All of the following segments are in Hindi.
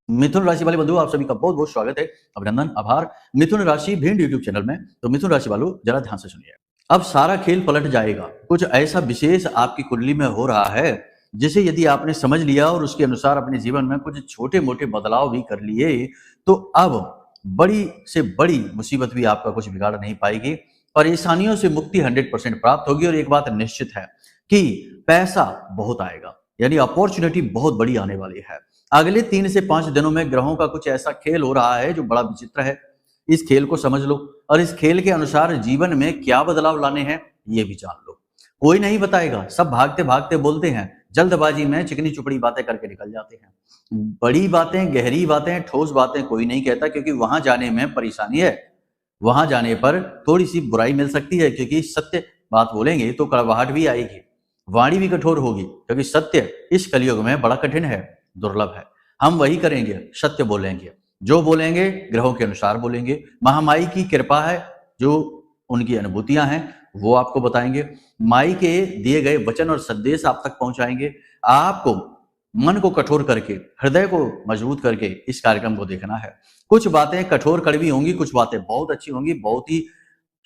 मिथुन राशि वाले बंधु, आप सभी का बहुत बहुत स्वागत है। अभिनंदन, आभार। मिथुन राशि भिंड यूट्यूब चैनल में। तो मिथुन राशि वालों, जरा ध्यान से सुनिए। अब सारा खेल पलट जाएगा। कुछ ऐसा विशेष आपकी कुंडली में हो रहा है जिसे यदि आपने समझ लिया और उसके अनुसार अपने जीवन में कुछ छोटे मोटे बदलाव भी कर लिए, तो अब बड़ी से बड़ी मुसीबत भी आपका कुछ बिगाड़ नहीं पाएगी। परेशानियों से मुक्ति 100% प्राप्त होगी। और एक बात निश्चित है कि पैसा बहुत आएगा, यानी अपॉर्चुनिटी बहुत बड़ी आने वाली है। अगले 3 से 5 दिनों में ग्रहों का कुछ ऐसा खेल हो रहा है जो बड़ा विचित्र है। इस खेल को समझ लो और इस खेल के अनुसार जीवन में क्या बदलाव लाने हैं ये भी जान लो। कोई नहीं बताएगा, सब भागते भागते बोलते हैं, जल्दबाजी में चिकनी चुपड़ी बातें करके निकल जाते हैं। बड़ी बातें, गहरी बातें, ठोस बातें कोई नहीं कहता, क्योंकि वहां जाने में परेशानी है। वहां जाने पर थोड़ी सी बुराई मिल सकती है, क्योंकि सत्य बात बोलेंगे तो कड़वाहट भी आएगी, वाणी भी कठोर होगी, क्योंकि सत्य इस कलयुग में बड़ा कठिन है, दुर्लभ है। हम वही करेंगे, सत्य बोलेंगे, जो बोलेंगे ग्रहों के अनुसार बोलेंगे। महामाई की कृपा है, जो उनकी अनुभूतियां हैं वो आपको बताएंगे। माई के दिए गए वचन और संदेश आप तक पहुंचाएंगे। आपको मन को कठोर करके, हृदय को मजबूत करके इस कार्यक्रम को देखना है। कुछ बातें कठोर कड़वी होंगी, कुछ बातें बहुत अच्छी होंगी, बहुत ही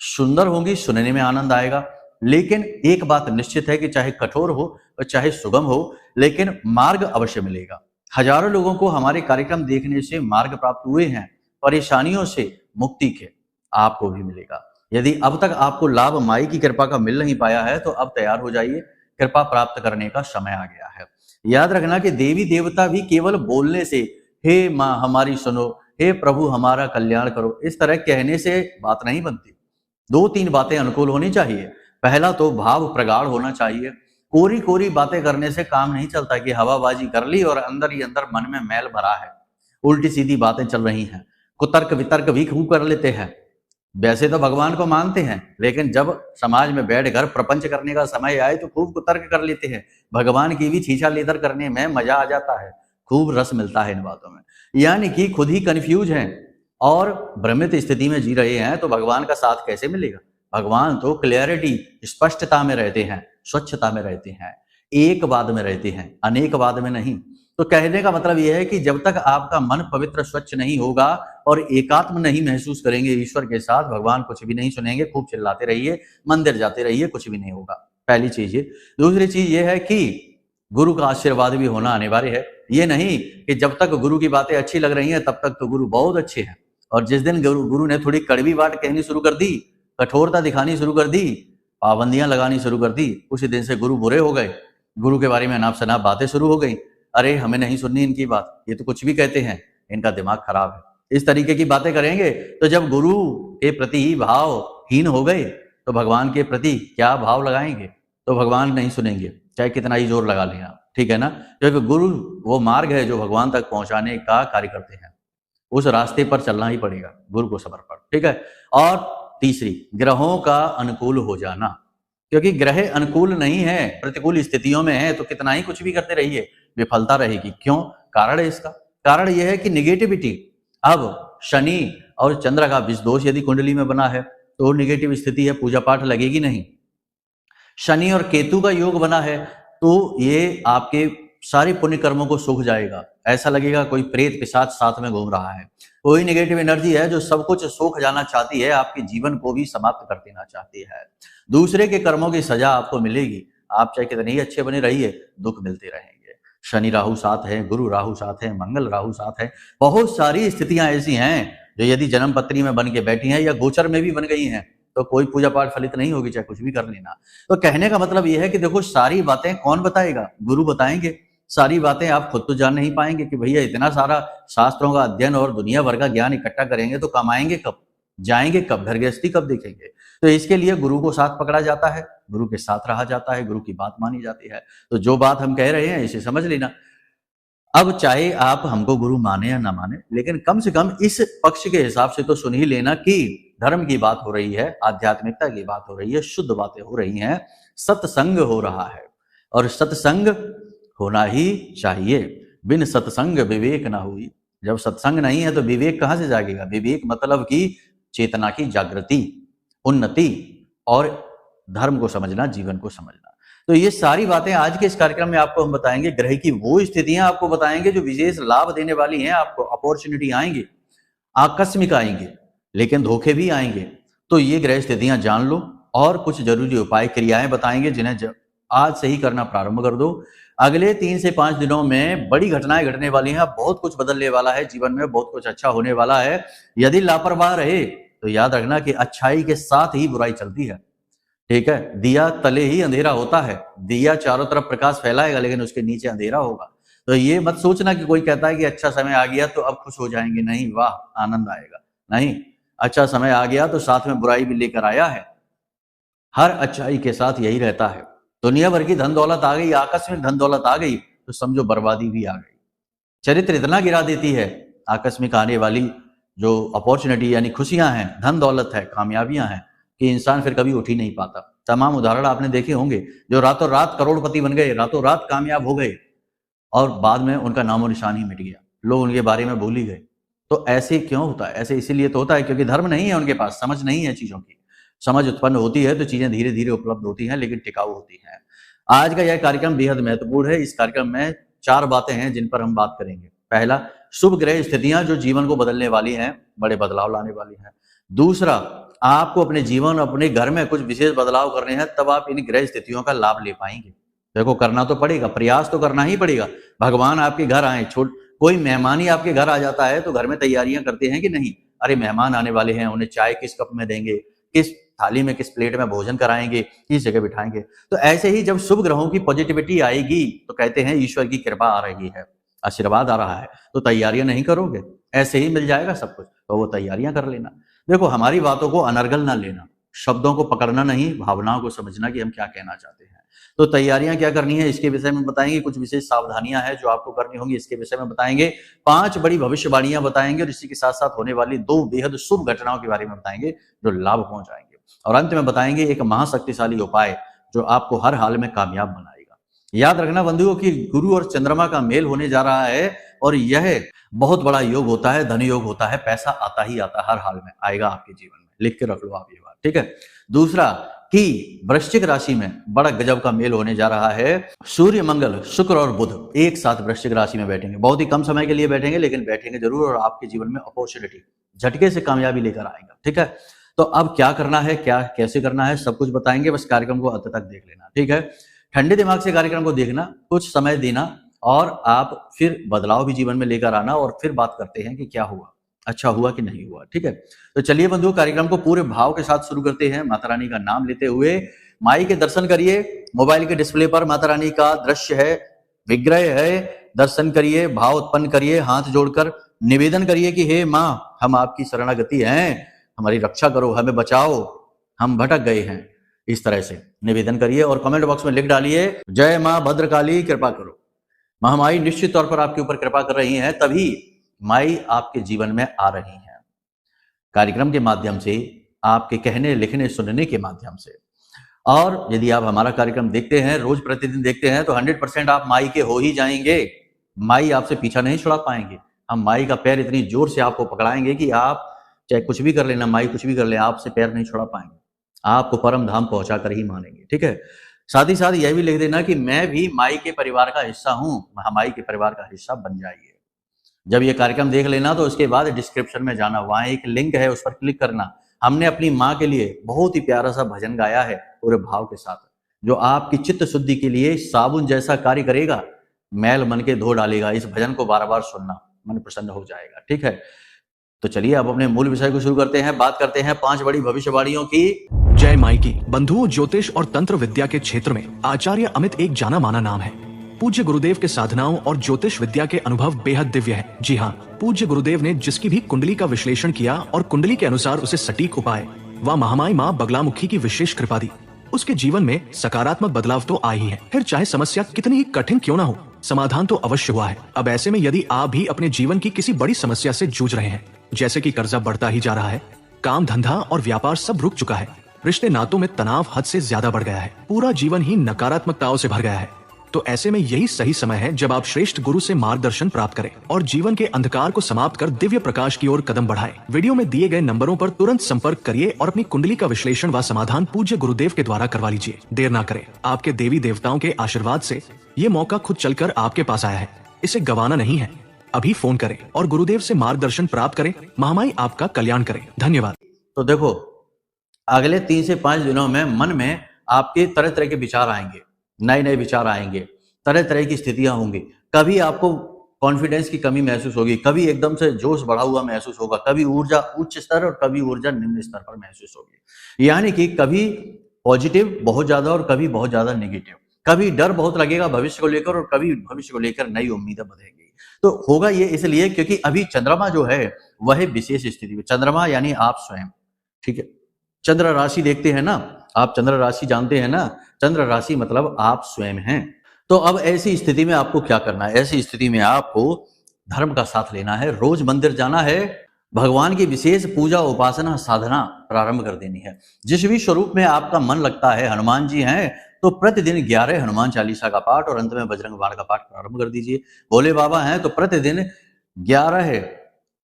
सुंदर होंगी, सुनने में आनंद आएगा। लेकिन एक बात निश्चित है कि चाहे कठोर हो और चाहे सुगम हो, लेकिन मार्ग अवश्य मिलेगा। हजारों लोगों को हमारे कार्यक्रम देखने से मार्ग प्राप्त हुए हैं, परेशानियों से मुक्ति के। आपको भी मिलेगा। यदि अब तक आपको लाभ माई की कृपा का मिल नहीं पाया है, तो अब तैयार हो जाइए, कृपा प्राप्त करने का समय आ गया है। याद रखना कि देवी देवता भी केवल बोलने से, हे माँ हमारी सुनो, हे प्रभु हमारा कल्याण करो, इस तरह कहने से बात नहीं बनती। 2-3 बातें अनुकूल होनी चाहिए। पहला तो भाव प्रगाढ़ होना चाहिए। कोरी कोरी बातें करने से काम नहीं चलता कि हवाबाजी कर ली और अंदर ही अंदर मन में मैल भरा है, उल्टी सीधी बातें चल रही हैं। कुतर्क वितर्क भी खूब कर लेते हैं। वैसे तो भगवान को मानते हैं, लेकिन जब समाज में बैठकर प्रपंच करने का समय आए तो खूब कुतर्क कर लेते हैं। भगवान की भी छीछा लेदर करने में मजा आ जाता है, खूब रस मिलता है इन बातों में। यानी कि खुद ही कंफ्यूज हैं और भ्रमित स्थिति में जी रहे हैं, तो भगवान का साथ कैसे मिलेगा। भगवान तो क्लियरिटी, स्पष्टता में रहते हैं, स्वच्छता में रहते हैं, एक वाद में रहते हैं, अनेक वाद में नहीं। तो कहने का मतलब यह है कि जब तक आपका मन पवित्र स्वच्छ नहीं होगा और एकात्म नहीं महसूस करेंगे ईश्वर के साथ, भगवान कुछ भी नहीं सुनेंगे। खूब चिल्लाते रहिए, मंदिर जाते रहिए, कुछ भी नहीं होगा। पहली चीज ये। दूसरी चीज ये है कि गुरु का आशीर्वाद भी होना अनिवार्य है। ये नहीं कि जब तक गुरु की बातें अच्छी लग रही हैं तब तक तो गुरु बहुत अच्छे हैं, और जिस दिन गुरु ने थोड़ी कड़वी बात कहनी शुरू कर दी, कठोरता दिखानी शुरू कर दी, पाबंदियां लगानी शुरू कर दी, उसी दिन से गुरु बुरे हो गए। गुरु के बारे में अनाप शनाप बातें शुरू हो गई। अरे हमें नहीं सुननी इनकी बात, ये तो कुछ भी कहते हैं, इनका दिमाग खराब है, इस तरीके की बातें करेंगे। तो जब गुरु के प्रति ही भावहीन हो गए तो भगवान के प्रति क्या भाव लगाएंगे। तो भगवान नहीं सुनेंगे, चाहे कितना ही जोर लगा लें आप, ठीक है ना। क्योंकि गुरु वो मार्ग है जो भगवान तक पहुंचाने का कार्य करते हैं। उस रास्ते पर चलना ही पड़ेगा, गुरु को समर्पण, ठीक है। और तीसरी, ग्रहों का अनुकूल हो जाना। क्योंकि ग्रह अनुकूल नहीं है, प्रतिकूल स्थितियों में है, तो कितना ही कुछ भी करते रहिए, विफलता रहेगी। क्यों? कारण है इसका। कारण यह है कि निगेटिविटी। अब शनि और चंद्र का विष दोष यदि कुंडली में बना है तो निगेटिव स्थिति है, पूजा पाठ लगेगी नहीं। शनि और केतु का योग बना है तो ये आपके सारे पुण्य कर्मों को सूख जाएगा। ऐसा लगेगा कोई प्रेत पिशाच साथ में घूम रहा है। कोई नेगेटिव एनर्जी है जो सब कुछ सूख जाना चाहती है, आपके जीवन को भी समाप्त कर देना चाहती है। दूसरे के कर्मों की सजा आपको मिलेगी। आप चाहे कितने ही अच्छे बने रहिए, दुख मिलते रहेंगे। शनि राहु साथ है, गुरु राहु साथ है, मंगल राहु साथ है। बहुत सारी स्थितियां ऐसी हैं जो यदि जन्म पत्री में बन के बैठी हैं या गोचर में भी बन गई हैं, तो कोई पूजा पाठ फलित नहीं होगी, चाहे कुछ भी कर लेना। तो कहने का मतलब यह है कि देखो, सारी बातें कौन बताएगा? गुरु बताएंगे। सारी बातें आप खुद तो जान नहीं पाएंगे कि भैया इतना सारा शास्त्रों का अध्ययन और दुनिया भर का ज्ञान इकट्ठा करेंगे तो कमाएंगे कब, जाएंगे कब, घर गृहस्थी कब देखेंगे। तो इसके लिए गुरु को साथ पकड़ा जाता है, गुरु के साथ रहा जाता है, गुरु की बात मानी जाती है। तो जो बात हम कह रहे हैं इसे समझ लेना। अब चाहे आप हमको गुरु माने या ना माने, लेकिन कम से कम इस पक्ष के हिसाब से तो सुन ही लेना कि धर्म की बात हो रही है, आध्यात्मिकता की बात हो रही है, शुद्ध बातें हो रही हैं, सत्संग हो रहा है। और सत्संग होना ही चाहिए। बिन सत्संग विवेक ना हुई। जब सत्संग नहीं है तो विवेक कहां से जागेगा? विवेक मतलब कि चेतना की जागृति, उन्नति और धर्म को समझना, जीवन को समझना। तो ये सारी बातें आज के इस कार्यक्रम में आपको हम बताएंगे। ग्रह की वो स्थितियां आपको बताएंगे जो विशेष लाभ देने वाली हैं। आपको अपॉर्चुनिटी आएंगी, आकस्मिक आएंगे, लेकिन धोखे भी आएंगे। तो ये ग्रह स्थितियां जान लो और कुछ जरूरी उपाय क्रियाएं बताएंगे जिन्हें आज से ही करना प्रारंभ कर दो। अगले 3 से 5 दिनों में बड़ी घटनाएं घटने वाली हैं। बहुत कुछ बदलने वाला है जीवन में, बहुत कुछ अच्छा होने वाला है। यदि लापरवाह रहे तो याद रखना कि अच्छाई के साथ ही बुराई चलती है। ठीक है, दिया तले ही अंधेरा होता है। दिया चारों तरफ प्रकाश फैलाएगा लेकिन उसके नीचे अंधेरा होगा। तो ये मत सोचना कि कोई कहता है कि अच्छा समय आ गया तो अब खुश हो जाएंगे। नहीं, वाह आनंद आएगा। नहीं, अच्छा समय आ गया तो साथ में बुराई भी लेकर आया है। हर अच्छाई के साथ यही रहता है। दुनिया भर की धन दौलत आ गई, आकस्मिक धन दौलत आ गई तो समझो बर्बादी भी आ गई। चरित्र इतना गिरा देती है आकस्मिक आने वाली जो अपॉर्चुनिटी यानी खुशियां हैं, धन दौलत है, कामयाबियां हैं, कि इंसान फिर कभी उठ ही नहीं पाता। तमाम उदाहरण आपने देखे होंगे जो रातों रात करोड़पति बन गए, रातों रात कामयाब हो गए और बाद में उनका नामो निशान ही मिट गया, लोग उनके बारे में भूल ही गए। तो ऐसे क्यों होता है? ऐसे इसीलिए तो होता है क्योंकि धर्म नहीं है उनके पास, समझ नहीं है चीजों की। समझ उत्पन्न होती है तो चीजें धीरे धीरे उपलब्ध होती हैं, लेकिन टिकाऊ होती हैं। आज का यह कार्यक्रम बेहद महत्वपूर्ण है। इस कार्यक्रम में 4 बातें हैं जिन पर हम बात करेंगे। पहला, शुभ ग्रह स्थितियां जो जीवन को बदलने वाली हैं, बड़े बदलाव लाने वाली हैं। दूसरा, आपको अपने जीवन, अपने घर में कुछ विशेष बदलाव करने हैं, तब आप इन ग्रह स्थितियों का लाभ ले पाएंगे। देखो, करना तो पड़ेगा, प्रयास तो करना ही पड़ेगा। भगवान आपके घर आए, कोई मेहमान ही आपके घर आ जाता है तो घर में तैयारियां करते हैं कि नहीं? अरे मेहमान आने वाले हैं, उन्हें चाय किस कप में देंगे, किस थाली में, किस प्लेट में भोजन कराएंगे, किस जगह बिठाएंगे। तो ऐसे ही जब शुभ ग्रहों की पॉजिटिविटी आएगी तो कहते हैं ईश्वर की कृपा आ रही है, आशीर्वाद आ रहा है। तो तैयारियां नहीं करोगे, ऐसे ही मिल जाएगा सब कुछ, तो वो तैयारियां कर लेना। देखो, हमारी बातों को अनर्गल ना लेना, शब्दों को पकड़ना नहीं, भावनाओं को समझना कि हम क्या कहना चाहते हैं। तो तैयारियां क्या करनी है इसके विषय में बताएंगे। कुछ विशेष सावधानियां हैं जो आपको करनी होंगी इसके विषय में बताएंगे। 5 बड़ी भविष्यवाणियां बताएंगे और इसी के साथ साथ होने वाली 2 बेहद शुभ घटनाओं के बारे में बताएंगे जो लाभ पहुंचाएंगे। और अंत में बताएंगे एक महाशक्तिशाली उपाय जो आपको हर हाल में कामयाब बनाएगा। याद रखना बंधुओं कि गुरु और चंद्रमा का मेल होने जा रहा है और यह बहुत बड़ा योग होता है, धन योग होता है। पैसा आता ही आता है, हर हाल में आएगा आपके जीवन में। लिख के रख लो आप ये बात, ठीक है। दूसरा कि वृश्चिक राशि में बड़ा गजब का मेल होने जा रहा है। सूर्य, मंगल, शुक्र और बुध एक साथ वृश्चिक राशि में बैठेंगे। बहुत ही कम समय के लिए बैठेंगे लेकिन बैठेंगे जरूर और आपके जीवन में अपॉर्चुनिटी, झटके से कामयाबी लेकर आएगा, ठीक है। तो अब क्या करना है, क्या कैसे करना है, सब कुछ बताएंगे। बस कार्यक्रम को अंत तक देख लेना, ठीक है। ठंडे दिमाग से कार्यक्रम को देखना, कुछ समय देना और आप फिर बदलाव भी जीवन में लेकर आना और फिर बात करते हैं कि क्या हुआ, अच्छा हुआ कि नहीं हुआ, ठीक है। तो चलिए बंधुओं, कार्यक्रम को पूरे भाव के साथ शुरू करते हैं। माता रानी का नाम लेते हुए माई के दर्शन करिए। मोबाइल के डिस्प्ले पर माता रानी का दृश्य है, विग्रह है, दर्शन करिए, भाव उत्पन्न करिए, हाथ जोड़कर निवेदन करिए कि हे माँ, हम आपकी शरणागति हैं, हमारी रक्षा करो, हमें बचाओ, हम भटक गए हैं। इस तरह से निवेदन करिए और कमेंट बॉक्स में लिख डालिए, जय माँ भद्रकाली, कृपा करो। महामाई निश्चित तौर पर आपके ऊपर कृपा कर रही हैं, तभी माई आपके जीवन में आ रही हैं, कार्यक्रम के माध्यम से, आपके कहने, लिखने, सुनने के माध्यम से। और यदि आप हमारा कार्यक्रम देखते हैं, रोज प्रतिदिन देखते हैं, तो 100% आप माई के हो ही जाएंगे। माई आपसे पीछा नहीं छुड़ा पाएंगे। हम माई का पैर इतनी जोर से आपको पकड़ाएंगे कि आप चाहे कुछ भी कर लेना, माई कुछ भी कर ले, आपसे पैर नहीं छुड़ा पाएंगे, आपको परम धाम पहुंचा कर ही मानेंगे, ठीक है। साथ ही साथ यह भी लिख देना कि मैं भी माई के परिवार का हिस्सा हूं, माई के परिवार का हिस्सा बन जाइए। जब ये कार्यक्रम देख लेना तो उसके बाद डिस्क्रिप्शन में जाना, वहां एक लिंक है, उस पर क्लिक करना। हमने अपनी माँ के लिए बहुत ही प्यारा सा भजन गाया है पूरे भाव के साथ, जो आपकी चित्त शुद्धि के लिए साबुन जैसा कार्य करेगा, मैल मन के धो डालेगा। इस भजन को बार बार सुनना, मन प्रसन्न हो जाएगा, ठीक है। तो चलिए अब अपने मूल विषय को शुरू करते हैं। बात करते हैं 5 बड़ी भविष्यवाणियों की। जय माई की। बंधुओं, ज्योतिष और तंत्र विद्या के क्षेत्र में आचार्य अमित एक जाना माना नाम है। पूज्य गुरुदेव के साधनाओं और ज्योतिष विद्या के अनुभव बेहद दिव्य है। जी हाँ, पूज्य गुरुदेव ने जिसकी भी कुंडली का विश्लेषण किया और कुंडली के अनुसार उसे सटीक उपाय व महामाई माँ बगलामुखी की विशेष कृपा दी, उसके जीवन में सकारात्मक बदलाव तो आए ही है। फिर चाहे समस्या कितनी ही कठिन क्यों ना हो, समाधान तो अवश्य हुआ है। अब ऐसे में यदि आप भी अपने जीवन की किसी बड़ी समस्या से जूझ रहे हैं, जैसे कि कर्जा बढ़ता ही जा रहा है, काम धंधा और व्यापार सब रुक चुका है, रिश्ते नातों में तनाव हद से ज्यादा बढ़ गया है, पूरा जीवन ही नकारात्मकताओं से भर गया है, तो ऐसे में यही सही समय है जब आप श्रेष्ठ गुरु से मार्गदर्शन प्राप्त करें और जीवन के अंधकार को समाप्त कर दिव्य प्रकाश की ओर कदम बढ़ाएं। वीडियो में दिए गए नंबरों पर तुरंत संपर्क करिए और अपनी कुंडली का विश्लेषण व समाधान पूज्य गुरुदेव के द्वारा करवा लीजिए। देर ना करें, आपके देवी देवताओं के आशीर्वाद से ये मौका खुद चलकर आपके पास आया है, इसे गंवाना नहीं है। अभी फोन करें और गुरुदेव से मार्गदर्शन प्राप्त करें। महामाई आपका कल्याण करे। धन्यवाद। तो देखो, अगले 3 से 5 दिनों में मन में आपके तरह तरह के विचार आएंगे, नए नए विचार आएंगे, तरह तरह की स्थितियां होंगी। कभी आपको कॉन्फिडेंस की कमी महसूस होगी, कभी एकदम से जोश बढ़ा हुआ महसूस होगा, कभी ऊर्जा उच्च स्तर और कभी ऊर्जा निम्न स्तर पर महसूस होगी। यानी कि कभी पॉजिटिव बहुत ज्यादा और कभी बहुत ज्यादा नेगेटिव, कभी डर बहुत लगेगा भविष्य को लेकर और कभी भविष्य को लेकर नई उम्मीदें बधेंगी। तो होगा ये इसलिए क्योंकि अभी चंद्रमा जो है वह विशेष स्थिति में, चंद्रमा यानी आप स्वयं, ठीक है। चंद्र राशि देखते हैं ना आप, चंद्र राशि जानते हैं ना, चंद्र राशि मतलब आप स्वयं हैं। तो अब ऐसी स्थिति में आपको क्या करना है? ऐसी स्थिति में आपको धर्म का साथ लेना है, रोज मंदिर जाना है, भगवान की विशेष पूजा उपासना साधना प्रारंभ कर देनी है। जिस भी स्वरूप में आपका मन लगता है, हनुमान जी हैं तो प्रतिदिन 11 हनुमान चालीसा का पाठ और अंत में बजरंग बाण का पाठ प्रारंभ कर दीजिए। भोले बाबा हैं तो प्रतिदिन 11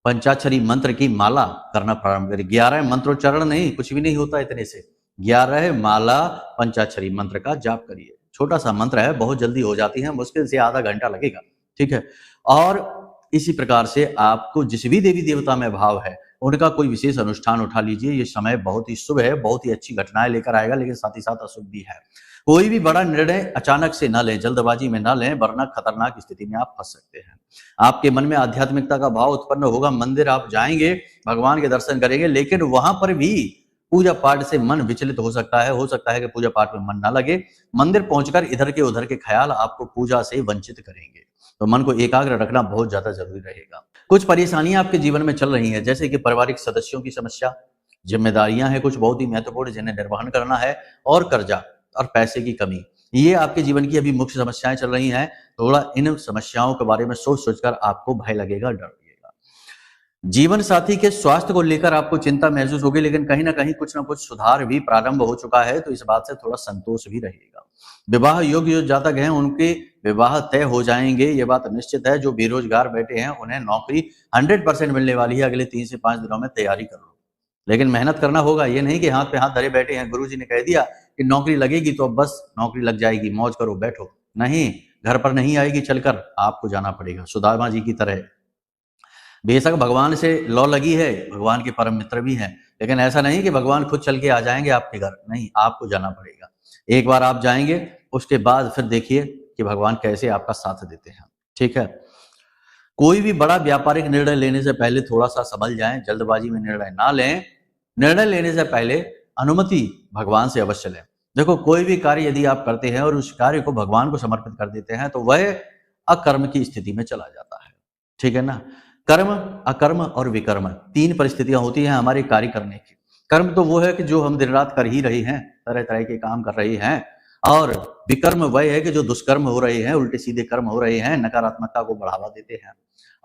पंचाक्षरी मंत्र की माला करना प्रारंभ करिए। 11 मंत्रोच्चारण नहीं, कुछ भी नहीं होता इतने से। 11 माला पंचाक्षरी मंत्र का जाप करिए। छोटा सा मंत्र है, बहुत जल्दी हो जाती है, मुश्किल से आधा घंटा लगेगा, ठीक है। और इसी प्रकार से आपको जिस भी देवी देवता में भाव है उनका कोई विशेष अनुष्ठान उठा लीजिए। ये समय बहुत ही शुभ है, बहुत ही अच्छी घटनाएं लेकर आएगा, लेकिन साथ ही साथ अशुभ भी है। कोई भी बड़ा निर्णय अचानक से ना लें, जल्दबाजी में ना लें, वरना खतरनाक स्थिति में आप फंस सकते हैं। आपके मन में आध्यात्मिकता का भाव उत्पन्न होगा, मंदिर आप जाएंगे, भगवान के दर्शन करेंगे, लेकिन वहां पर भी पूजा पाठ से मन विचलित हो सकता है कि पूजा पाठ में मन ना लगे। मंदिर पहुंचकर इधर के उधर के ख्याल आपको पूजा से वंचित करेंगे। तो मन को एकाग्र रखना बहुत ज्यादा जरूरी रहेगा। कुछ परेशानियां आपके जीवन में चल रही हैं, जैसे कि पारिवारिक सदस्यों की समस्या, जिम्मेदारियां हैं कुछ बहुत ही महत्वपूर्ण जिन्हें निर्वहन करना है, और कर्जा और पैसे की कमी, ये आपके जीवन की अभी मुख्य समस्याएं चल रही हैं। थोड़ा इन समस्याओं के बारे में सोच सोचकर आपको भय लगेगा, डर लगेगा। जीवन साथी के स्वास्थ्य को लेकर आपको चिंता महसूस होगी, लेकिन कहीं ना कहीं कुछ ना कुछ सुधार भी प्रारंभ हो चुका है, तो इस बात से थोड़ा संतोष भी रहेगा। विवाह योग्य जो जातक हैं उनके विवाह तय हो जाएंगे, ये बात निश्चित है। जो बेरोजगार बैठे हैं उन्हें नौकरी 100% मिलने वाली है। अगले 3 से 5 दिनों में तैयारी कर लो, लेकिन मेहनत करना होगा। ये नहीं कि हाथ पे हाथ धरे बैठे हैं, गुरुजी ने कह दिया कि नौकरी लगेगी तो अब बस नौकरी लग जाएगी, मौज करो बैठो। नहीं, घर पर नहीं आएगी, चलकर आपको जाना पड़ेगा। सुदामा जी की तरह बेशक भगवान से लौ लगी है, भगवान के परम मित्र भी हैं, लेकिन ऐसा नहीं कि भगवान खुद चल के आ जाएंगे आपके घर, नहीं, आपको जाना पड़ेगा। एक बार आप जाएंगे, उसके बाद फिर देखिए कि भगवान कैसे आपका साथ देते हैं, ठीक है। कोई भी बड़ा व्यापारिक निर्णय लेने से पहले थोड़ा सा संभल जाएं, जल्दबाजी में निर्णय ना लें। निर्णय लेने से पहले अनुमति भगवान से अवश्य लें। देखो, कोई भी कार्य यदि आप करते हैं और उस कार्य को भगवान को समर्पित कर देते हैं तो वह अकर्म की स्थिति में चला जाता है, ठीक है ना। कर्म, अकर्म और विकर्म 3 परिस्थितियां होती हैं हमारे कार्य करने की। कर्म तो वो है कि जो हम दिन रात कर ही रहे हैं, तरह तरह के काम कर रहे हैं, और विकर्म वह है कि जो दुष्कर्म हो रहे हैं, उल्टे सीधे कर्म हो रहे हैं, नकारात्मकता को बढ़ावा देते हैं।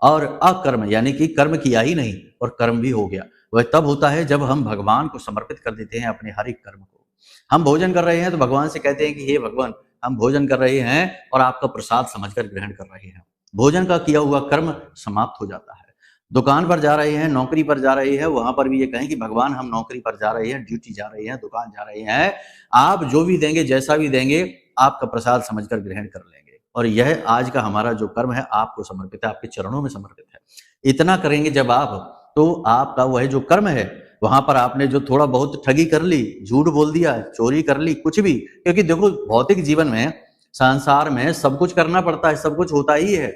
और अकर्म यानी कि कर्म किया ही नहीं और कर्म भी हो गया, वह तब होता है जब हम भगवान को समर्पित कर देते हैं अपने हर एक कर्म को। हम भोजन कर रहे हैं तो भगवान से कहते हैं कि हे भगवान, हम भोजन कर रहे हैं और आपका प्रसाद समझकर ग्रहण कर रहे हैं। भोजन का किया हुआ कर्म समाप्त हो जाता है। दुकान पर जा रहे हैं, नौकरी पर जा रहे हैं, वहां पर भी ये कहें कि भगवान हम नौकरी पर जा रहे हैं, ड्यूटी जा रहे हैं, दुकान जा रहे हैं, आप जो भी देंगे, जैसा भी देंगे, आपका प्रसाद समझकर ग्रहण कर लेंगे। और यह आज का हमारा जो कर्म है आपको समर्पित है, आपके चरणों में समर्पित है। इतना करेंगे जब आप, तो आपका वह जो कर्म है, वहां पर आपने जो थोड़ा बहुत ठगी कर ली, झूठ बोल दिया, चोरी कर ली, कुछ भी, क्योंकि देखो भौतिक जीवन में, संसार में सब कुछ करना पड़ता है, सब कुछ होता ही है,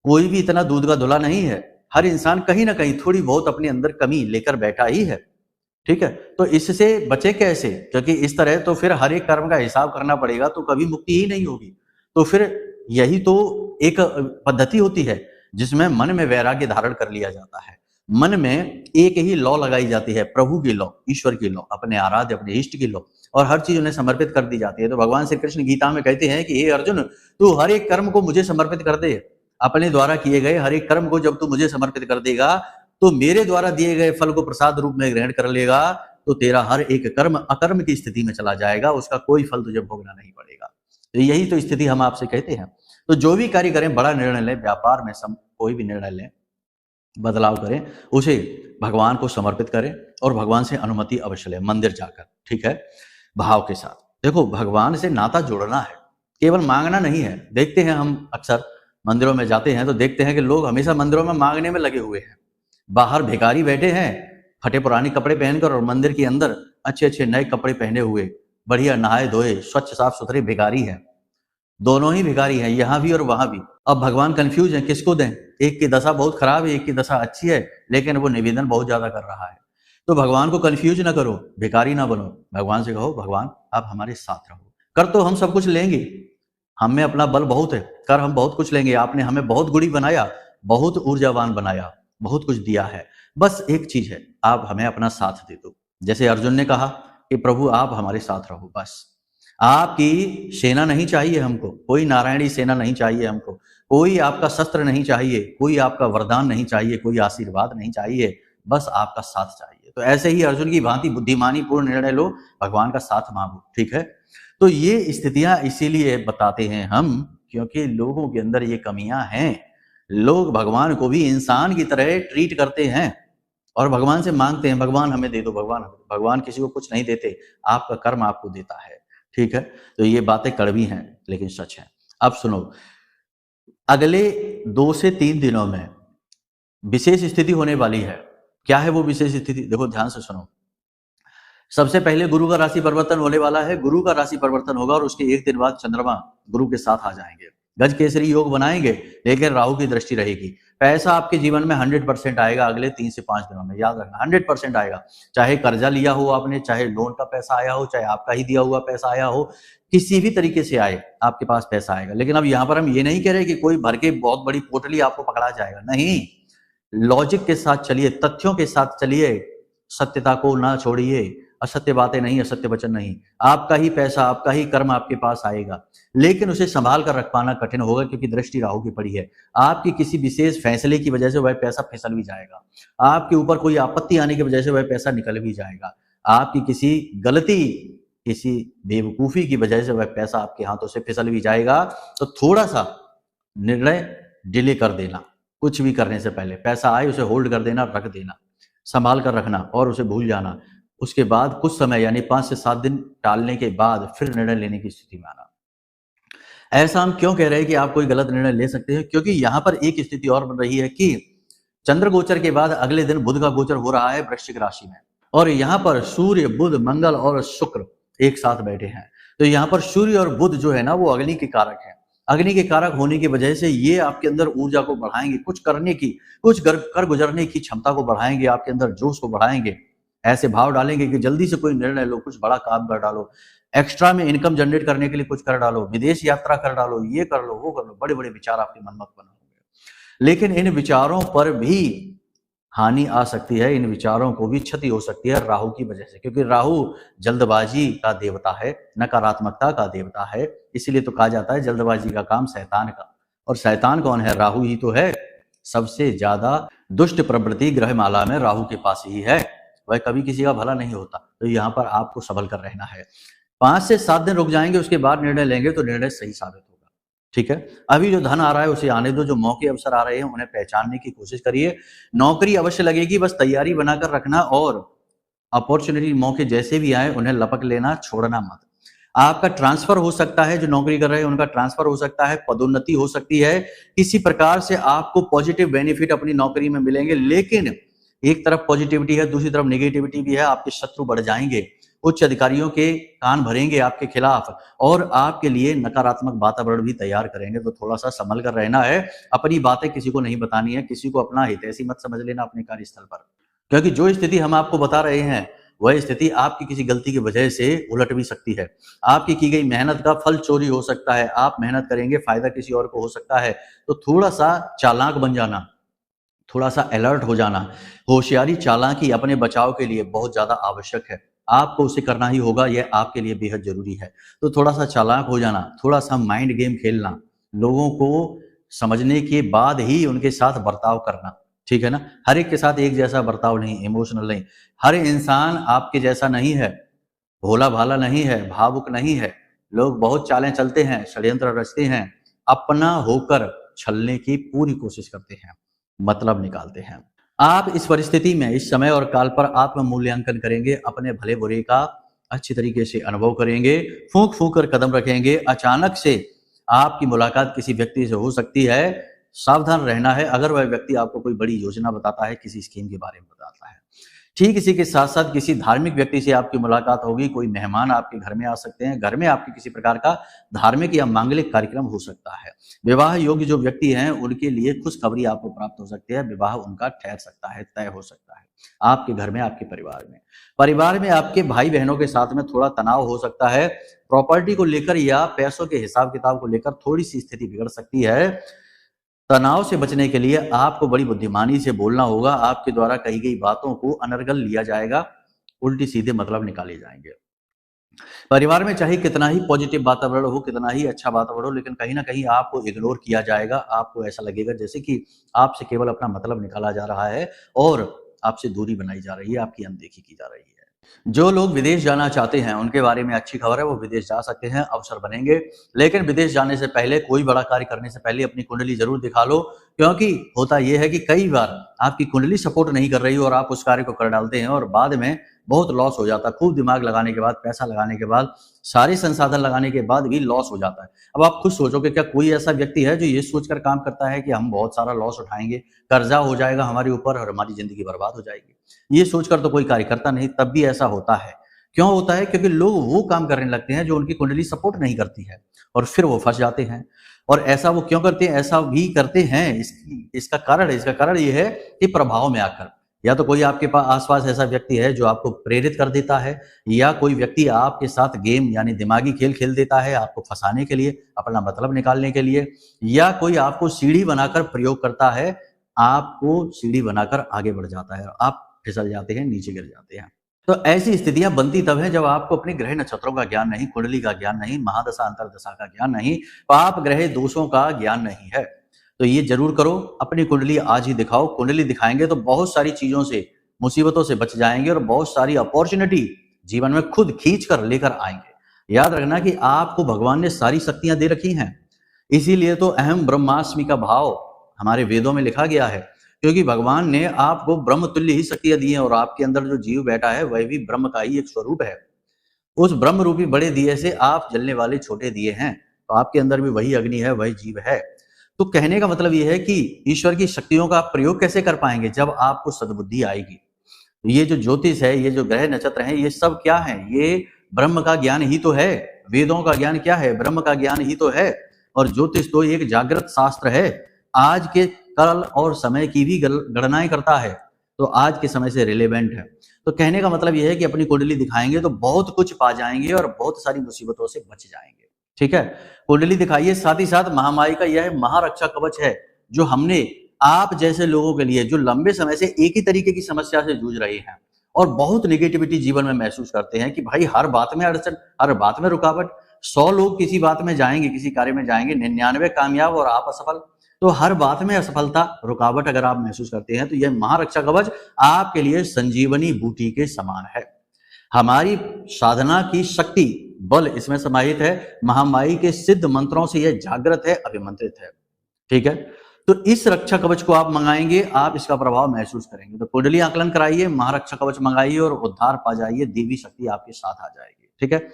कोई भी इतना दूध का धुला नहीं है। हर इंसान कहीं ना कहीं थोड़ी बहुत अपने अंदर कमी लेकर बैठा ही है, ठीक है। तो इससे बचे कैसे? क्योंकि इस तरह तो फिर हर एक कर्म का हिसाब करना पड़ेगा, तो कभी मुक्ति ही नहीं होगी। तो फिर यही तो एक पद्धति होती है जिसमें मन में वैराग्य धारण कर लिया जाता है। मन में एक ही लौ लगाई जाती है, प्रभु की लौ, ईश्वर की लौ, अपने आराध्य, अपने इष्ट की लौ, और हर चीज उन्हें समर्पित कर दी जाती है। तो भगवान श्री कृष्ण गीता में कहते हैं कि हे अर्जुन, तू हर एक कर्म को मुझे समर्पित कर दे। अपने द्वारा किए गए हर एक कर्म को जब तू मुझे समर्पित कर देगा, तो मेरे द्वारा दिए गए फल को प्रसाद रूप में ग्रहण कर लेगा, तो तेरा हर एक कर्म अकर्म की स्थिति में चला जाएगा, उसका कोई फल तुझे भोगना नहीं पड़ेगा। तो यही तो स्थिति हम आपसे कहते हैं। तो जो भी कार्य करें, बड़ा निर्णय लें, व्यापार में कोई भी निर्णय लें, बदलाव करें, उसे भगवान को समर्पित करें और भगवान से अनुमति अवश्य लें, मंदिर जाकर, ठीक है, भाव के साथ। देखो, भगवान से नाता जोड़ना है, केवल मांगना नहीं है। देखते हैं हम अक्सर मंदिरों में जाते हैं तो देखते हैं कि लोग हमेशा मंदिरों में मांगने में लगे हुए हैं। बाहर भिखारी बैठे हैं फटे पुराने कपड़े पहनकर, और मंदिर के अंदर अच्छे अच्छे नए कपड़े पहने हुए, बढ़िया नहाए धोए स्वच्छ साफ सुथरे भिखारी हैं। दोनों ही भिखारी हैं, यहाँ भी और वहां भी। अब भगवान कंफ्यूज हैं, किसको दें? एक की दशा बहुत खराब है, एक की दशा अच्छी है, लेकिन वो निवेदन बहुत ज्यादा कर रहा है। तो भगवान को कंफ्यूज ना करो, भिखारी ना बनो। भगवान से कहो, भगवान आप हमारे साथ रहो। कर तो हम सब कुछ लेंगे, हम में अपना बल बहुत है, कर हम बहुत कुछ लेंगे। आपने हमें बहुत गुणी बनाया, बहुत ऊर्जावान बनाया, बहुत कुछ दिया है। बस एक चीज है, आप हमें अपना साथ दे दो। जैसे अर्जुन ने कहा कि प्रभु आप हमारे साथ रहो, बस। आपकी सेना नहीं चाहिए हमको, कोई नारायणी सेना नहीं चाहिए हमको, कोई आपका शस्त्र नहीं चाहिए, कोई आपका वरदान नहीं चाहिए, कोई आशीर्वाद नहीं चाहिए, बस आपका साथ चाहिए। तो ऐसे ही अर्जुन की भांति बुद्धिमानी पूर्ण निर्णय लो, भगवान का साथ मांगो, ठीक है। तो ये स्थितियां इसीलिए बताते हैं हम, क्योंकि लोगों के अंदर ये कमियां हैं। लोग भगवान को भी इंसान की तरह ट्रीट करते हैं और भगवान से मांगते हैं, भगवान हमें दे दो, भगवान हमें। भगवान किसी को कुछ नहीं देते, आपका कर्म आपको देता है, ठीक है। तो ये बातें कड़वी हैं लेकिन सच है। अब सुनो, अगले 2 से 3 दिनों में विशेष स्थिति होने वाली है। क्या है वो विशेष स्थिति? देखो ध्यान से सुनो। सबसे पहले गुरु का राशि परिवर्तन होने वाला है। गुरु का राशि परिवर्तन होगा और उसके एक दिन बाद चंद्रमा गुरु के साथ आ जाएंगे, गज केसरी योग बनाएंगे, लेकिन राहु की दृष्टि रहेगी। पैसा आपके जीवन में 100% आएगा अगले 3 से 5 दिनों में, याद रखना 100% आएगा। चाहे कर्जा लिया हो आपने, चाहे लोन का पैसा आया हो, चाहे आपका ही दिया हुआ पैसा आया हो, किसी भी तरीके से आए आपके पास पैसा आएगा। लेकिन अब यहाँ पर हम ये नहीं कह रहे कि कोई भर के बहुत बड़ी पोटली आपको पकड़ा जाएगा, नहीं। लॉजिक के साथ चलिए, तथ्यों के साथ चलिए, सत्यता को ना छोड़िए, असत्य बातें नहीं, असत्य वचन नहीं। आपका ही पैसा, आपका ही कर्म आपके पास आएगा, लेकिन उसे संभाल कर रख पाना कठिन होगा, क्योंकि दृष्टि राहु की पड़ी है। आपकी किसी विशेष फैसले की वजह से वह पैसा फिसल भी जाएगा, आपके ऊपर कोई आपत्ति आने की वजह से वह पैसा निकल भी जाएगा, आपकी किसी गलती, किसी बेवकूफी की वजह से वह पैसा आपके हाथों से फिसल भी जाएगा। तो थोड़ा सा निर्णय डिले कर देना, कुछ भी करने से पहले पैसा आए उसे होल्ड कर देना, रख देना, संभाल कर रखना और उसे भूल जाना। उसके बाद कुछ समय यानी 5 से 7 दिन टालने के बाद फिर निर्णय लेने की स्थिति में आना। ऐसा हम क्यों कह रहे हैं कि आप कोई गलत निर्णय ले सकते हैं? क्योंकि यहां पर एक स्थिति और बन रही है कि चंद्र गोचर के बाद अगले दिन बुध का गोचर हो रहा है वृश्चिक राशि में, और यहां पर सूर्य, बुध, मंगल और शुक्र एक साथ बैठे हैं। तो यहाँ पर सूर्य और बुध जो है ना, वो अग्नि के कारक है। अग्नि के कारक होने की वजह से ये आपके अंदर ऊर्जा को बढ़ाएंगे, कुछ करने की, कुछ कर गुजरने की क्षमता को बढ़ाएंगे, आपके अंदर जोश को बढ़ाएंगे, ऐसे भाव डालेंगे कि जल्दी से कोई निर्णय लो, कुछ बड़ा काम कर डालो, एक्स्ट्रा में इनकम जनरेट करने के लिए कुछ कर डालो, विदेश यात्रा कर डालो, ये कर लो, वो कर लो, बड़े बड़े विचार आपके मन में उत्पन्न होंगे। लेकिन इन विचारों पर भी हानि आ सकती है, इन विचारों को भी क्षति हो सकती है राहु की वजह से, क्योंकि राहु जल्दबाजी का देवता है, नकारात्मकता का देवता है। इसीलिए तो कहा जाता है जल्दबाजी का काम शैतान का, और शैतान कौन है? राहु ही तो है। सबसे ज्यादा दुष्ट प्रवृत्ति ग्रहमाला में राहु के पास ही है, वह कभी किसी का भला नहीं होता। तो यहाँ पर आपको संभल कर रहना है। 5 से 7 दिन रुक जाएंगे, उसके बाद निर्णय लेंगे तो निर्णय सही साबित होगा, ठीक है। अभी जो धन आ रहा है उसे आने दो, जो मौके अवसर आ रहे हैं उन्हें पहचानने की कोशिश करिए। नौकरी अवश्य लगेगी, बस तैयारी बनाकर रखना, और अपॉर्चुनिटी, मौके जैसे भी आए उन्हें लपक लेना, छोड़ना मत। आपका ट्रांसफर हो सकता है, जो नौकरी कर रहे हैं उनका ट्रांसफर हो सकता है, पदोन्नति हो सकती है, किसी प्रकार से आपको पॉजिटिव बेनिफिट अपनी नौकरी में मिलेंगे। लेकिन एक तरफ पॉजिटिविटी है, दूसरी तरफ नेगेटिविटी भी है, आपके शत्रु बढ़ जाएंगे, उच्च अधिकारियों के कान भरेंगे आपके खिलाफ, और आपके लिए नकारात्मक वातावरण भी तैयार करेंगे। तो थोड़ा सा संभल कर रहना है, अपनी बातें किसी को नहीं बतानी है, किसी को अपना हितैषी मत समझ लेना अपने कार्यस्थल पर, क्योंकि जो स्थिति हम आपको बता रहे हैं वह स्थिति आपकी किसी गलती की वजह से उलट भी सकती है। आपकी की गई मेहनत का फल चोरी हो सकता है, आप मेहनत करेंगे, फायदा किसी और को हो सकता है। तो थोड़ा सा चालाक बन जाना, थोड़ा सा अलर्ट हो जाना। होशियारी, चालाकी अपने बचाव के लिए बहुत ज्यादा आवश्यक है, आपको उसे करना ही होगा, यह आपके लिए बेहद जरूरी है। तो थोड़ा सा चालाक हो जाना, थोड़ा सा माइंड गेम खेलना, लोगों को समझने के बाद ही उनके साथ बर्ताव करना, ठीक है ना। हर एक के साथ एक जैसा बर्ताव नहीं, इमोशनल नहीं। हर इंसान आपके जैसा नहीं है, भोला भाला नहीं है, भावुक नहीं है, लोग बहुत चालें चलते हैं, षड्यंत्र रचते हैं, अपना होकर छलने की पूरी कोशिश करते हैं, मतलब निकालते हैं। आप इस परिस्थिति में इस समय और काल पर आत्म मूल्यांकन करेंगे, अपने भले बुरे का अच्छी तरीके से अनुभव करेंगे, फूंक फूंक कर कदम रखेंगे। अचानक से आपकी मुलाकात किसी व्यक्ति से हो सकती है, सावधान रहना है अगर वह व्यक्ति आपको कोई बड़ी योजना बताता है, किसी स्कीम के बारे में बताता है। ठीक इसी के साथ साथ किसी धार्मिक व्यक्ति से आपकी मुलाकात होगी, कोई मेहमान आपके घर में आ सकते हैं, घर में आपके किसी प्रकार का धार्मिक या मांगलिक कार्यक्रम हो सकता है। विवाह योग्य जो व्यक्ति हैं उनके लिए खुशखबरी आपको प्राप्त हो सकती है, विवाह उनका ठहर सकता है, तय हो सकता है आपके घर में, आपके परिवार में आपके भाई बहनों के साथ में थोड़ा तनाव हो सकता है, प्रॉपर्टी को लेकर या पैसों के हिसाब किताब को लेकर थोड़ी सी स्थिति बिगड़ सकती है। तनाव से बचने के लिए आपको बड़ी बुद्धिमानी से बोलना होगा, आपके द्वारा कही गई बातों को अनर्गल लिया जाएगा, उल्टी सीधे मतलब निकाले जाएंगे। परिवार में चाहे कितना ही पॉजिटिव वातावरण हो, कितना ही अच्छा वातावरण हो, लेकिन कहीं ना कहीं आपको इग्नोर किया जाएगा। आपको ऐसा लगेगा जैसे कि आपसे केवल अपना मतलब निकाला जा रहा है और आपसे दूरी बनाई जा रही है, आपकी अनदेखी की जा रही है। जो लोग विदेश जाना चाहते हैं उनके बारे में अच्छी खबर है, वो विदेश जा सकते हैं, अवसर बनेंगे। लेकिन विदेश जाने से पहले, कोई बड़ा कार्य करने से पहले अपनी कुंडली जरूर दिखा लो, क्योंकि होता यह है कि कई बार आपकी कुंडली सपोर्ट नहीं कर रही और आप उस कार्य को कर डालते हैं और बाद में बहुत लॉस हो जाता है। खूब दिमाग लगाने के बाद, पैसा लगाने के बाद, सारे संसाधन लगाने के बाद भी लॉस हो जाता है। अब आप खुद सोचोगे, क्या कोई ऐसा व्यक्ति है जो ये सोचकर काम करता है कि हम बहुत सारा लॉस उठाएंगे, कर्जा हो जाएगा हमारे ऊपर और हमारी जिंदगी बर्बाद हो जाएगी? ये सोचकर तो कोई कार्य करता नहीं, तब भी ऐसा होता है। क्यों होता है? क्योंकि लोग वो काम करने लगते हैं जो उनकी कुंडली सपोर्ट नहीं करती है और फिर वो फंस जाते हैं। और ऐसा वो क्यों करते हैं? ऐसा भी करते हैं, इसका कारण ये है कि प्रभाव में आकर, या तो कोई आपके पास आसपास ऐसा व्यक्ति है जो आपको प्रेरित कर देता है, या कोई व्यक्ति आपके साथ गेम यानी दिमागी खेल खेल देता है आपको फंसाने के लिए, अपना मतलब निकालने के लिए, या कोई आपको सीढ़ी बनाकर प्रयोग करता है, आपको सीढ़ी बनाकर आगे बढ़ जाता है और आप फिसल जाते हैं, नीचे गिर जाते हैं। तो ऐसी स्थितियां बनती तब है जब आपको अपने ग्रह नक्षत्रों का ज्ञान नहीं, कुंडली का ज्ञान नहीं, महादशा अंतरदशा का ज्ञान नहीं, पाप ग्रह दोषों का ज्ञान नहीं है। तो ये जरूर करो, अपनी कुंडली आज ही दिखाओ। कुंडली दिखाएंगे तो बहुत सारी चीजों से, मुसीबतों से बच जाएंगे और बहुत सारी अपॉर्चुनिटी जीवन में खुद खींच कर लेकर आएंगे। याद रखना कि आपको भगवान ने सारी शक्तियां दे रखी हैं, इसीलिए तो अहम ब्रह्मास्मि का भाव हमारे वेदों में लिखा गया है, क्योंकि भगवान ने आपको ब्रह्म तुल्य ही शक्तियां दी हैं और आपके अंदर जो जीव बैठा है वह भी ब्रह्म का ही एक स्वरूप है। उस ब्रह्म रूपी बड़े दिए से आप जलने वाले छोटे दिए हैं, तो आपके अंदर भी वही अग्नि है, वही जीव है। तो कहने का मतलब यह है कि ईश्वर की शक्तियों का प्रयोग कैसे कर पाएंगे? जब आपको सद्बुद्धि आएगी। ये जो ज्योतिष है, ये जो ग्रह नक्षत्र हैं, ये सब क्या है? ये ब्रह्म का ज्ञान ही तो है। वेदों का ज्ञान क्या है? ब्रह्म का ज्ञान ही तो है। और ज्योतिष तो एक जागृत शास्त्र है, आज के कल और समय की भी गणनाएं करता है, तो आज के समय से रिलेवेंट है। तो कहने का मतलब यह है कि अपनी कुंडली दिखाएंगे तो बहुत कुछ पा जाएंगे और बहुत सारी मुसीबतों से बच जाएंगे। ठीक है, कुंडली दिखाइए। साथ ही साथ महामाई का यह महारक्षा कवच है, जो हमने आप जैसे लोगों के लिए, जो लंबे समय से एक ही तरीके की समस्या से जूझ रहे हैं और बहुत नेगेटिविटी जीवन में महसूस करते हैं कि भाई हर बात में अड़चन, हर बात में रुकावट। 100 लोग किसी बात में जाएंगे, किसी कार्य में जाएंगे, 99 कामयाब और आप असफल। तो हर बात में असफलता, रुकावट अगर आप महसूस करते हैं तो यह महारक्षा कवच आपके लिए संजीवनी बूटी के समान है। हमारी साधना की शक्ति, बल इसमें समाहित है। महामाई के सिद्ध मंत्रों से यह जागृत है, अभिमंत्रित है। ठीक है, तो इस रक्षा कवच को आप मंगाएंगे, आप इसका प्रभाव महसूस करेंगे। तो कुंडली आकलन कराइए, महारक्षा कवच मंगाइए और उद्धार पा जाइए, देवी शक्ति आपके साथ आ जाएगी। ठीक है,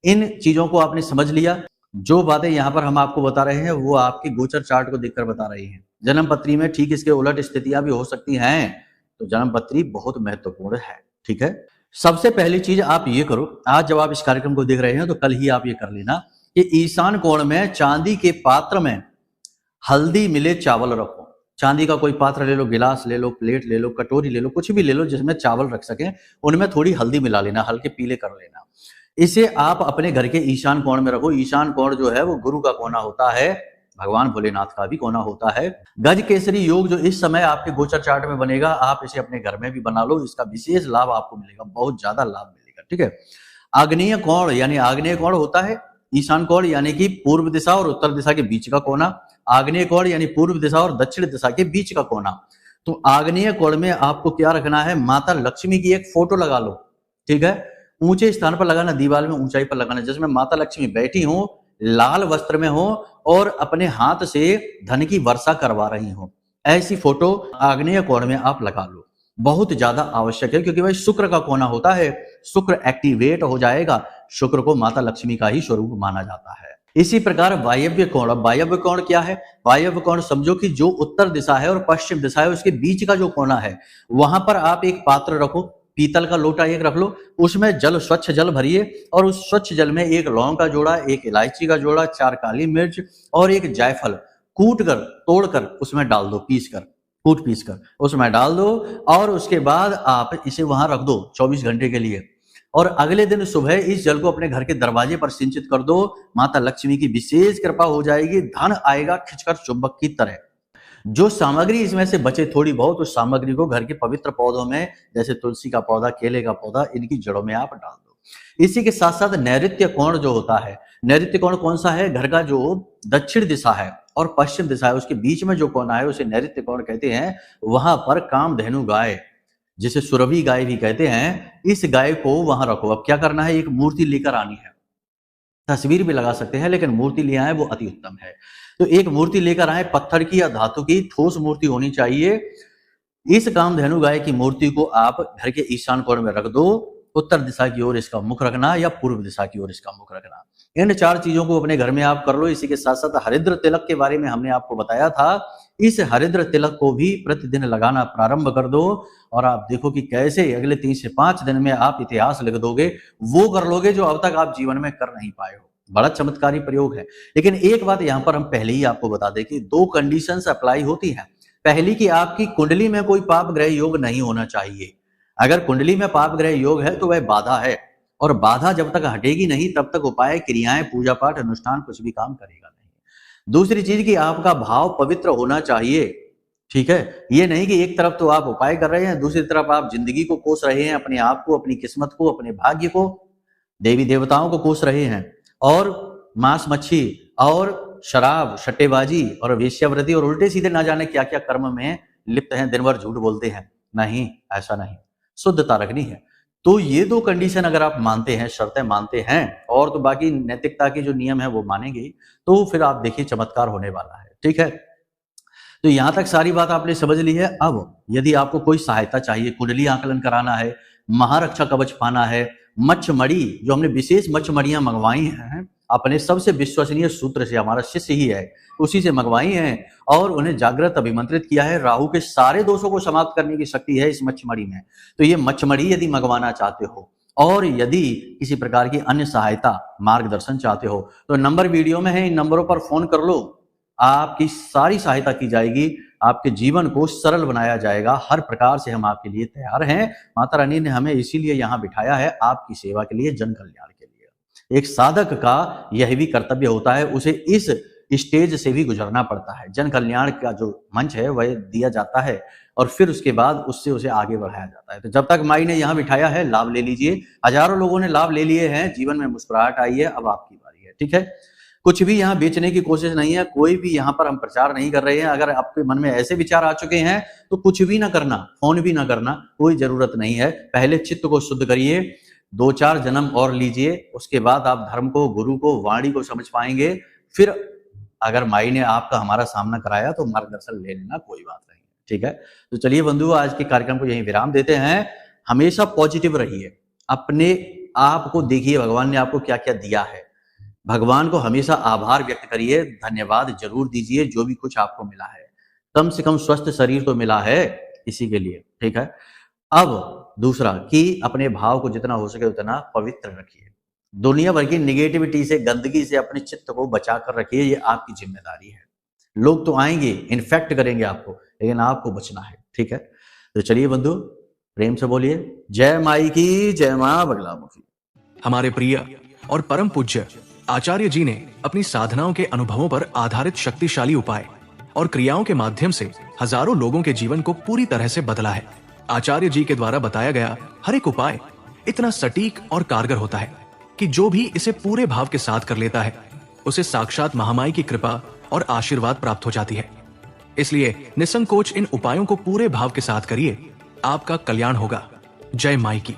इन चीजों को आपने समझ लिया। जो बातें यहाँ पर हम आपको बता रहे हैं वो आपके गोचर चार्ट को देखकर बता रही हैं। जन्म पत्री में ठीक इसके उलट स्थितियां भी हो सकती हैं, तो जन्म पत्री बहुत महत्वपूर्ण है। ठीक है, सबसे पहली चीज आप ये करो, आज जब आप इस कार्यक्रम को देख रहे हैं तो कल ही आप ये कर लेना कि ईशान कोण में चांदी के पात्र में हल्दी मिले चावल रखो। चांदी का कोई पात्र ले लो, गिलास ले लो, प्लेट ले लो, कटोरी ले लो, कुछ भी ले लो जिसमें चावल रख सके, उनमें थोड़ी हल्दी मिला लेना, हल्के पीले कर लेना। इसे आप अपने घर के ईशान कोण में रखो। ईशान कोण जो है वो गुरु का कोना होता है, भगवान भोलेनाथ का भी कोना होता है। गज केसरी योग जो इस समय आपके गोचर चार्ट में बनेगा, आप इसे अपने घर में भी बना लो, इसका विशेष लाभ आपको मिलेगा, बहुत ज्यादा लाभ मिलेगा। ठीक है, आग्नेय कोण यानी आग्नेय कोण होता है ईशान कोण यानी कि पूर्व दिशा और उत्तर दिशा के बीच का कोना, आग्नेय कोण यानी पूर्व दिशा और दक्षिण दिशा के बीच का कोना। तो आग्नेय कोण में आपको क्या रखना है? माता लक्ष्मी की एक फोटो लगा लो। ठीक है, ऊंचे स्थान पर लगाना, दीवार में ऊंचाई पर लगाना, जिसमें माता लक्ष्मी बैठी हो, लाल वस्त्र में हो और अपने हाथ से धन की वर्षा करवा रही हो, ऐसी फोटो आग्नेय कोण में आप लगा लो। बहुत ज्यादा आवश्यक है, क्योंकि भाई शुक्र का कोना होता है, शुक्र एक्टिवेट हो जाएगा। शुक्र को माता लक्ष्मी का ही स्वरूप माना जाता है। इसी प्रकार वायव्य कोण, अब वायव्य कोण क्या है? वायव्य कोण समझो कि जो उत्तर दिशा है और पश्चिम दिशा है, उसके बीच का जो कोना है, वहां पर आप एक पात्र रखो, पीतल का लोटा एक रख लो, उसमें जल, स्वच्छ जल भरिए और उस स्वच्छ जल में एक लौंग का जोड़ा, एक इलायची का जोड़ा, 4 काली मिर्च और एक जायफल कूट कर, तोड़कर उसमें डाल दो, पीस कर उसमें डाल दो और उसके बाद आप इसे वहां रख दो 24 घंटे के लिए। और अगले दिन सुबह इस जल को अपने घर के दरवाजे पर सिंचित कर दो। माता लक्ष्मी की विशेष कृपा हो जाएगी, धन आएगा खिंचकर चुंबक की तरह। जो सामग्री इसमें से बचे थोड़ी बहुत, उस सामग्री को घर के पवित्र पौधों में, जैसे तुलसी का पौधा, केले का पौधा, इनकी जड़ों में आप डाल दो। इसी के साथ साथ नैऋत्य कोण जो होता है, नैऋत्य कोण कौन सा है? घर का जो दक्षिण दिशा है और पश्चिम दिशा है, उसके बीच में जो कोना है उसे नैऋत्य कोण कहते हैं। वहां पर कामधेनु गाय, जिसे सुरभि गाय भी कहते हैं, इस गाय को वहां रखो। अब क्या करना है? एक मूर्ति लेकर आनी है, तस्वीर भी लगा सकते हैं, लेकिन मूर्ति ले आए वो अति उत्तम है। तो एक मूर्ति लेकर आए, पत्थर की या धातु की ठोस मूर्ति होनी चाहिए। इस कामधेनु गाय की मूर्ति को आप घर के ईशान कोण में रख दो। उत्तर दिशा की ओर इसका मुख रखना या पूर्व दिशा की ओर इसका मुख रखना। इन 4 चीजों को अपने घर में आप कर लो। इसी के साथ साथ हरिद्र तिलक के बारे में हमने आपको बताया था। इस हरिद्र तिलक को भी प्रतिदिन लगाना प्रारंभ कर दो और आप देखो कि कैसे अगले 3 से 5 दिन में आप इतिहास लिख दोगे, वो कर लोगे जो अब तक आप जीवन में कर नहीं पाए हो। बड़ा चमत्कारी प्रयोग है। लेकिन एक बात यहां पर हम पहले ही आपको बता दें कि 2 कंडीशंस अप्लाई होती हैं। पहली कि आपकी कुंडली में कोई पाप ग्रह योग नहीं होना चाहिए। अगर कुंडली में पाप ग्रह योग है तो वह बाधा है, और बाधा जब तक हटेगी नहीं तब तक उपाय, क्रियाएं, पूजा पाठ, अनुष्ठान कुछ भी काम करेगा नहीं। दूसरी चीज कि आपका भाव पवित्र होना चाहिए, ठीक है। ये नहीं कि एक तरफ तो आप उपाय कर रहे हैं, दूसरी तरफ आप जिंदगी को कोस रहे हैं, अपने आप को, अपनी किस्मत को, अपने भाग्य को, देवी देवताओं को कोस रहे हैं, और मांस मच्छी और शराब, सट्टेबाजी और वेश्यावृत्ति और उल्टे सीधे ना जाने क्या क्या कर्म में लिप्त हैं, दिन भर झूठ बोलते हैं। नहीं, ऐसा नहीं, शुद्धता रखनी है। तो ये 2 कंडीशन अगर आप मानते हैं, शर्तें मानते हैं, और तो बाकी नैतिकता के जो नियम है वो मानेंगे, तो फिर आप देखिए चमत्कार होने वाला है, ठीक है। तो यहां तक सारी बात आपने समझ ली है। अब यदि आपको कोई सहायता चाहिए, कुंडली आकलन कराना है, महारक्षा कवच पाना है, मच्छमड़ी, जो हमने विशेष मच्छमड़ियां मंगवाई हैं अपने सबसे विश्वसनीय सूत्र से, हमारा शिष्य ही है, उसी से मंगवाई हैं और उन्हें जागृत अभिमंत्रित किया है। राहु के सारे दोषों को समाप्त करने की शक्ति है इस मच्छमड़ी में। तो ये मच्छमड़ी यदि मंगवाना चाहते हो और यदि किसी प्रकार की अन्य सहायता, मार्गदर्शन चाहते हो, तो नंबर वीडियो में है, इन नंबरों पर फोन कर लो। आपकी सारी सहायता की जाएगी, आपके जीवन को सरल बनाया जाएगा। हर प्रकार से हम आपके लिए तैयार हैं। माता रानी ने हमें इसीलिए यहाँ बिठाया है, आपकी सेवा के लिए, जन कल्याण के लिए। एक साधक का यह भी कर्तव्य होता है, उसे इस स्टेज से भी गुजरना पड़ता है। जन कल्याण का जो मंच है वह दिया जाता है और फिर उसके बाद उससे उसे आगे बढ़ाया जाता है। तो जब तक माई ने यहाँ बिठाया है, लाभ ले लीजिए। हजारों लोगों ने लाभ ले लिए हैं, जीवन में मुस्कुराहट आई है, अब आपकी बारी है, ठीक है। कुछ भी यहाँ बेचने की कोशिश नहीं है, कोई भी यहाँ पर हम प्रचार नहीं कर रहे हैं। अगर आपके मन में ऐसे विचार आ चुके हैं तो कुछ भी ना करना, फोन भी ना करना, कोई जरूरत नहीं है। पहले चित्त को शुद्ध करिए, 2-4 जन्म और लीजिए, उसके बाद आप धर्म को, गुरु को, वाणी को समझ पाएंगे। फिर अगर माई ने आपका हमारा सामना कराया तो मार्गदर्शन ले लेना, कोई बात नहीं, ठीक है। तो चलिए बंधु, आज के कार्यक्रम को यहीं विराम देते हैं। हमेशा पॉजिटिव रहिए, अपने आप को देखिए, भगवान ने आपको क्या क्या दिया है। भगवान को हमेशा आभार व्यक्त करिए, धन्यवाद जरूर दीजिए जो भी कुछ आपको मिला है। कम से कम स्वस्थ शरीर तो मिला है इसी के लिए, ठीक है। अब दूसरा कि अपने भाव को जितना हो सके उतना पवित्र रखिए। दुनिया भर की निगेटिविटी से, गंदगी से अपने चित्त को बचा कर रखिए, ये आपकी जिम्मेदारी है। लोग तो आएंगे, इन्फेक्ट करेंगे आपको, लेकिन आपको बचना है, ठीक है। तो चलिए बंधु, प्रेम से बोलिए जय माई की, जय मां बगलामुखी। हमारे प्रिय और परम पूज्य आचार्य जी ने अपनी साधनाओं के अनुभवों पर आधारित शक्तिशाली उपाय और क्रियाओं के माध्यम से हजारों लोगों के जीवन को पूरी तरह से बदला है। आचार्य जी के द्वारा बताया गया हर एक उपाय इतना सटीक और कारगर होता है कि जो भी इसे पूरे भाव के साथ कर लेता है, उसे साक्षात महामाई की कृपा और आशीर्वाद प्राप्त हो जाती है। इसलिए निसंकोच इन उपायों को पूरे भाव के साथ करिए, आपका कल्याण होगा। जय माई की।